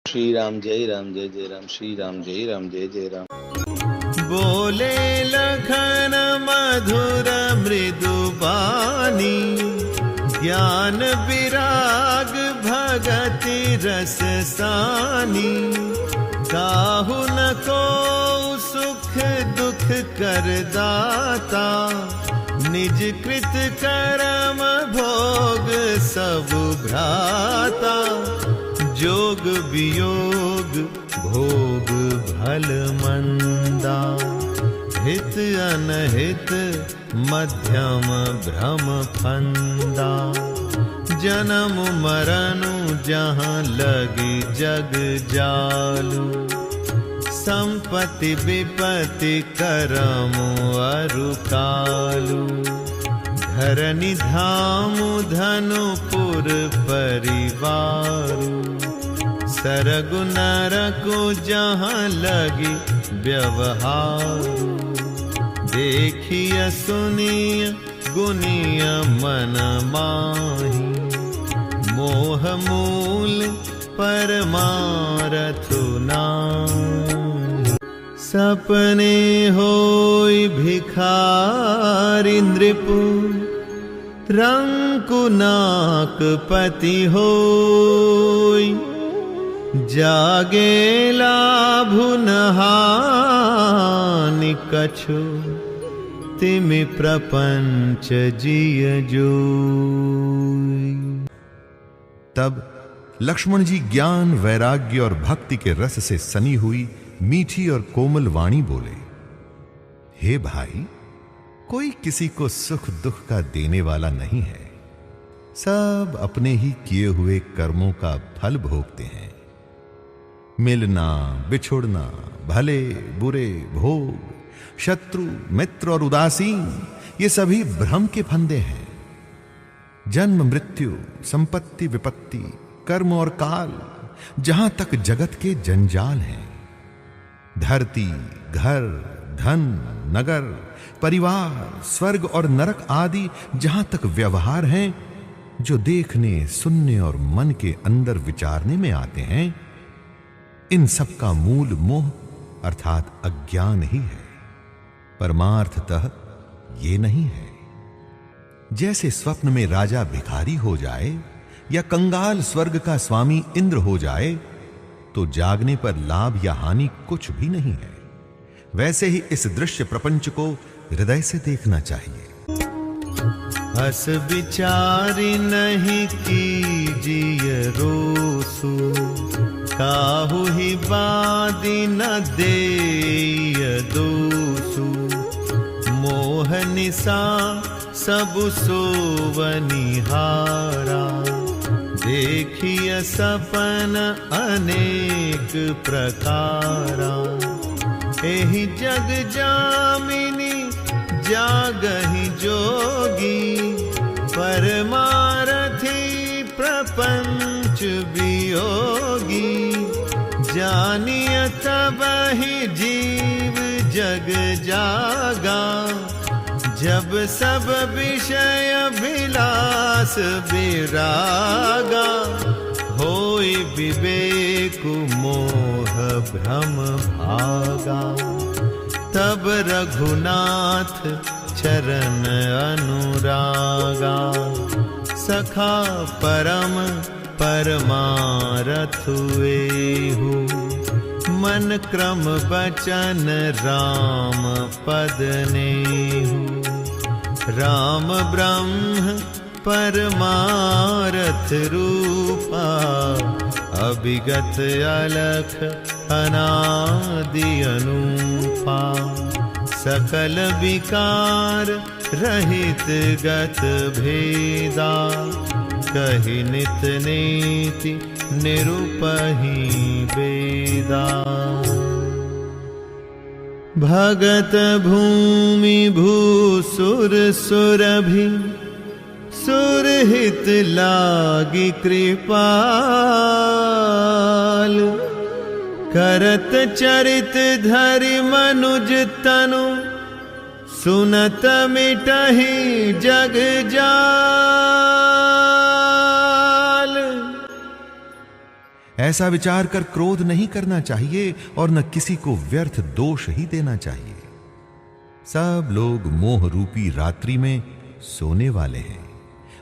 श्री राम जय जय राम, श्री राम जय जय राम। बोले लखन मधुर मृदु बानी, ज्ञान विराग भगति रस सानी। काहू न को सुख दुख कर दाता, निज कृत कर्म भोग सब भ्राता। जोग वियोग भोग भल मंदा, हित अनहित मध्यम भ्रम फंदा। जन्म मरनु जहाँ लगी जग जालू, संपत्ति विपत्ति करम अरु कालू। धरनी धाम धनुपुर परिवारु, सरगु नरकु जहाँ लगी व्यवहारु। देखिय सुनिय गुनिय मन माही, मोह मूल परमारथु नाही। सपने होई भिखारी नृपु, रंकुनाक पति होई। जागे लाभु न हानि कछु, तिमि प्रपंच जिय जोई। तब लक्ष्मण जी ज्ञान वैराग्य और भक्ति के रस से सनी हुई मीठी और कोमल वाणी बोले, हे भाई, कोई किसी को सुख दुख का देने वाला नहीं है। सब अपने ही किए हुए कर्मों का फल भोगते हैं। मिलना बिछुड़ना, भले बुरे भोग, शत्रु मित्र और उदासीन, ये सभी भ्रम के फंदे हैं। जन्म मृत्यु, संपत्ति विपत्ति, कर्म और काल, जहां तक जगत के जंजाल हैं। धरती, घर, धन, नगर, परिवार, स्वर्ग और नरक आदि जहां तक व्यवहार हैं, जो देखने सुनने और मन के अंदर विचारने में आते हैं, इन सब का मूल मोह अर्थात अज्ञान ही है। परमार्थतः ये नहीं है। जैसे स्वप्न में राजा भिखारी हो जाए या कंगाल स्वर्ग का स्वामी इंद्र हो जाए, तो जागने पर लाभ या हानि कुछ भी नहीं है। वैसे ही इस दृश्य प्रपंच को हृदय से देखना चाहिए। हस विचारी नहीं कीजिए रोसु, काहू ही बादी न देय दोसु। मोह निशा सब सोवनिहारा, देखिय सपन अनेक प्रकारा। एहि जग जामिनी जागहि जोगी, परमारथी प्रपंच वियोगी। जानिय तबहि जीव जग जागा, जब सब विषय विलास विरागा। होई विवेक मोह भ्रम भागा, तब रघुनाथ चरण अनुरागा। सखा परम परमारथ एहु, मन क्रम बचन राम पद नेहु। राम ब्रह्म परमारथ रूपा, अभिगत अलख अनादि अनूपा। सकल विकार रहित गत भेदा, कहि नित नेति निरुपहि वेदा। भगत भूमि भूसुर सुरभि, सुरहित लागी कृपाल। करत चरित धरि मनुज तनु, सुनत मिटहि जग जाल। ऐसा विचार कर क्रोध नहीं करना चाहिए और न किसी को व्यर्थ दोष ही देना चाहिए। सब लोग मोह रूपी रात्रि में सोने वाले हैं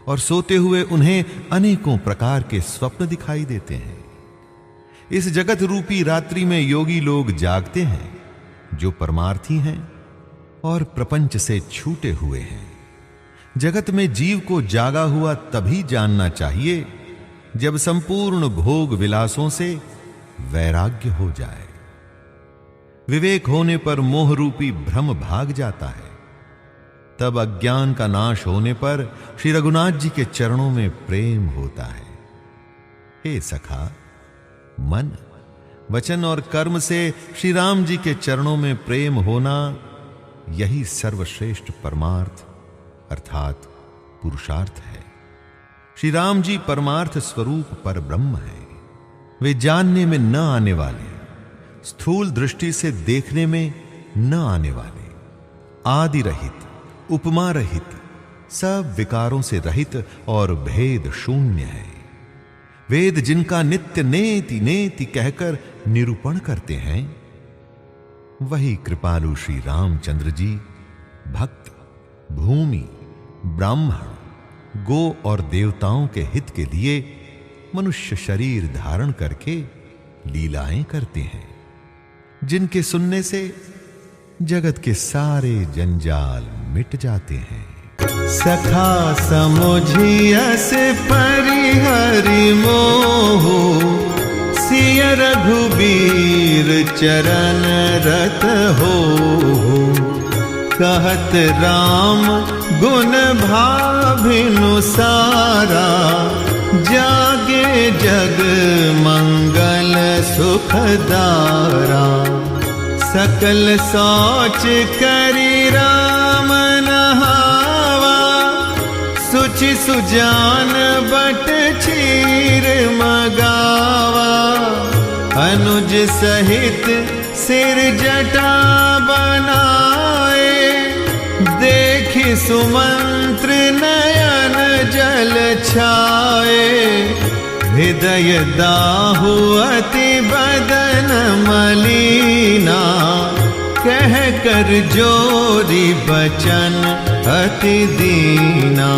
और सोते हुए उन्हें अनेकों प्रकार के स्वप्न दिखाई देते हैं। इस जगत रूपी रात्रि में योगी लोग जागते हैं, जो परमार्थी हैं और प्रपंच से छूटे हुए हैं। जगत में जीव को जागा हुआ तभी जानना चाहिए जब संपूर्ण भोग विलासों से वैराग्य हो जाए। विवेक होने पर मोह रूपी भ्रम भाग जाता है। तब अज्ञान का नाश होने पर श्री रघुनाथ जी के चरणों में प्रेम होता है। हे सखा, मन, वचन और कर्म से श्री राम जी के चरणों में प्रेम होना, यही सर्वश्रेष्ठ परमार्थ अर्थात पुरुषार्थ है। श्री राम जी परमार्थ स्वरूप पर ब्रह्म है। वे जानने में न आने वाले, स्थूल दृष्टि से देखने में न आने वाले, आदि रहित, उपमा रहित, सब विकारों से रहित और भेद शून्य है। वेद जिनका नित्य नेति नेति कहकर निरूपण करते हैं, वही कृपालु श्री रामचंद्र जी भक्त, भूमि, ब्राह्मण, गो और देवताओं के हित के लिए मनुष्य शरीर धारण करके लीलाएं करते हैं, जिनके सुनने से जगत के सारे जंजाल मिट जाते हैं। सखा समुझियस परिहरि मोहु, सिय रघुबीर चरण रत हो। कहत राम गुण भाभिनु सारा, जागे जग मंगल सुखदारा। सकल सोच करी राम नहावा, सुचि सुजान बट क्षीर मगावा। अनुज सहित सिर जटा बनाए, देखि सुमंत्र नयन जल छाए। हृदय दाहु अति बदन मलीना, कह कर जोरी बचन अति दीना।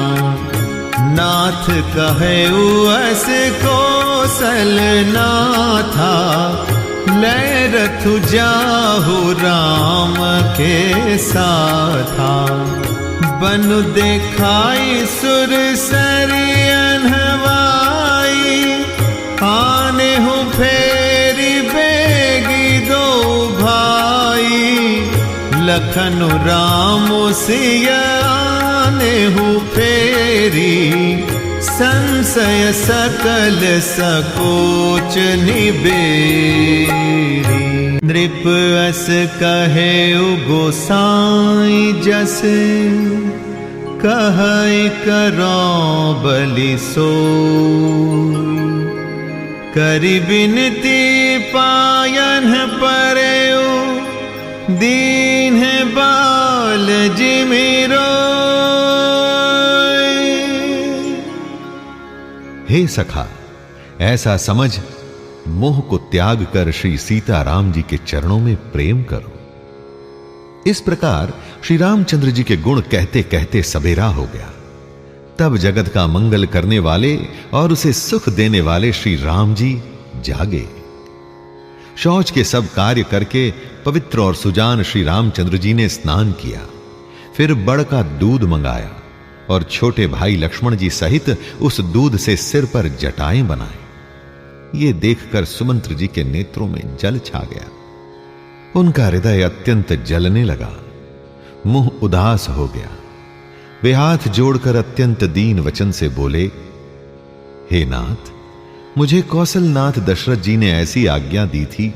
नाथ कहे उस कौशल नाथा, लय रथु जाहु राम के साथा। बनु देखाई सुर सरियन हवाई, आने हूँ फेरी बेगी दो भाई। लखन राम सिय आने हूँ फेरी, संशय सकल सकोच निबेरी। नृप अस कहे गोसाई जस, कहै करो बलि सोई। करि बिनती पायन परयो, दीन बाल जिमिरो। हे सखा, ऐसा समझ मोह को त्याग कर श्री सीताराम जी के चरणों में प्रेम करो। इस प्रकार श्री रामचंद्र जी के गुण कहते कहते सबेरा हो गया। तब जगत का मंगल करने वाले और उसे सुख देने वाले श्री राम जी जागे। शौच के सब कार्य करके पवित्र और सुजान श्री रामचंद्र जी ने स्नान किया। फिर बड़ का दूध मंगाया और छोटे भाई लक्ष्मण जी सहित उस दूध से सिर पर जटाएं बनाए। ये देखकर सुमंत्र जी के नेत्रों में जल छा गया। उनका हृदय अत्यंत जलने लगा, मुंह उदास हो गया। वे हाथ जोड़कर अत्यंत दीन वचन से बोले, हे नाथ, मुझे कौशलनाथ दशरथ जी ने ऐसी आज्ञा दी थी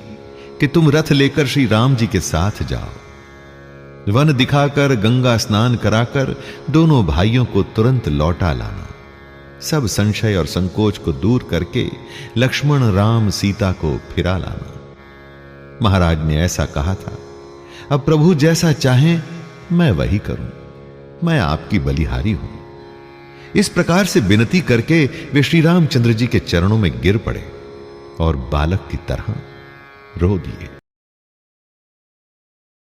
कि तुम रथ लेकर श्री राम जी के साथ जाओ। वन दिखाकर गंगा स्नान कराकर दोनों भाइयों को तुरंत लौटा लाना। सब संशय और संकोच को दूर करके लक्ष्मण, राम, सीता को फिरा लाना। महाराज ने ऐसा कहा था। अब प्रभु जैसा चाहें मैं वही करूं। मैं आपकी बलिहारी हूं। इस प्रकार से विनती करके वे श्री रामचंद्र जी के चरणों में गिर पड़े और बालक की तरह रो दिए।